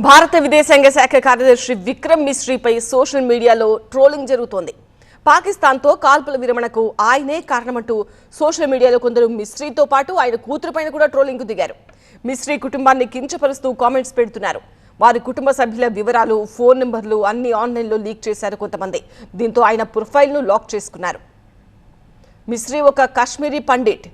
భారత విదేశాంగ శాఖ కార్యదర్శి విక్రమ్ మిశ్రీపై సోషల్ మీడియాలో ట్రోలింగ్ జరుగుతోంది. పాకిస్తాన్తో కాల్పుల విరమణకు ఆయనే కారణమంటూ సోషల్ మీడియాలో కొందరు మిశ్రీతో పాటు ఆయన కూతురుపైన కూడా ట్రోలింగ్కు దిగారు. మిశ్రీ కుటుంబాన్ని కించపరుస్తూ కామెంట్స్ పెడుతున్నారు. వారి కుటుంబ సభ్యుల వివరాలు, ఫోన్ నెంబర్లు అన్ని ఆన్లైన్లో లీక్ చేశారు కొంతమంది. దీంతో ఆయన ప్రొఫైల్ను లాక్ చేసుకున్నారు. మిశ్రీ ఒక కాశ్మీరీ పండిట్.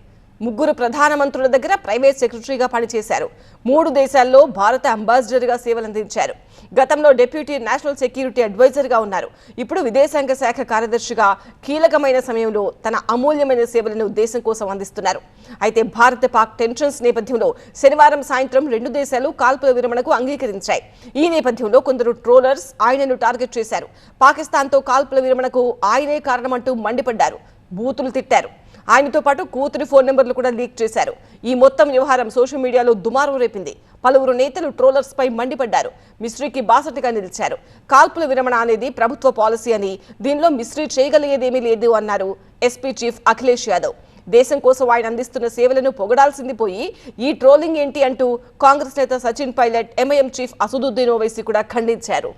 3 ప్రధానమంత్రుల దగ్గర ప్రైవేట్ సెక్రటరీగా పనిచేశారు. 3 దేశాల్లో భారత అంబాసిడర్గా సేవలందించారు. గతంలో డిప్యూటీ నేషనల్ సెక్యూరిటీ అడ్వైజర్గా ఉన్నారు. ఇప్పుడు విదేశాంగ శాఖ కార్యదర్శిగా కీలకమైన సమయంలో తన అమూల్యమైన సేవలను దేశం కోసం అందిస్తున్నారు. అయితే భారత పాక్ టెన్షన్స్ నేపథ్యంలో శనివారం సాయంత్రం 2 దేశాలు కాల్పుల విరమణకు అంగీకరించాయి. ఈ నేపథ్యంలో కొందరు ట్రోలర్స్ ఆయనను టార్గెట్ చేశారు. పాకిస్తాన్తో కాల్పుల విరమణకు ఆయనే కారణమంటూ మండిపడ్డారు, బూతులు తిట్టారు. ఆయనతో పాటు కూతురి ఫోన్ నెంబర్లు కూడా లీక్ చేశారు. ఈ మొత్తం వ్యవహారం సోషల్ మీడియాలో దుమారం రేపింది. పలువురు నేతలు ట్రోలర్స్ పై మండిపడ్డారు. మిశ్రీకి బాసటగా నిలిచారు. కాల్పుల విరమణ అనేది ప్రభుత్వ పాలసీ అని, దీనిలో మిశ్రీ చేయగలిగేదేమీ లేదు అన్నారు ఎస్పీ చీఫ్ అఖిలేష్ యాదవ్. దేశం కోసం ఆయన అందిస్తున్న సేవలను పొగడాల్సింది పోయి ఈ ట్రోలింగ్ ఏంటి అంటూ కాంగ్రెస్ నేత సచిన్ పైలట్, ఎంఐఎం చీఫ్ అసదుద్దీన్ ఓవైసీ కూడా ఖండించారు.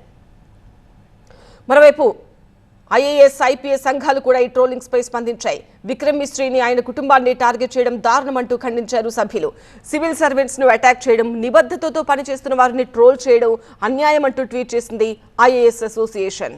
మరోవైపు ఐఏఎస్, ఐపీఎస్ సంఘాలు కూడా ఈ ట్రోలింగ్స్ పై స్పందించాయి. విక్రమ్ మిశ్రీని, ఆయన కుటుంబాన్ని టార్గెట్ చేయడం దారుణమంటూ ఖండించారు సభ్యులు. సివిల్ సర్వెంట్స్ ను అటాక్ చేయడం, నిబద్ధతతో పనిచేస్తున్న వారిని ట్రోల్ చేయడం అన్యాయమంటూ ట్వీట్ చేసింది ఐఏఎస్ అసోసియేషన్.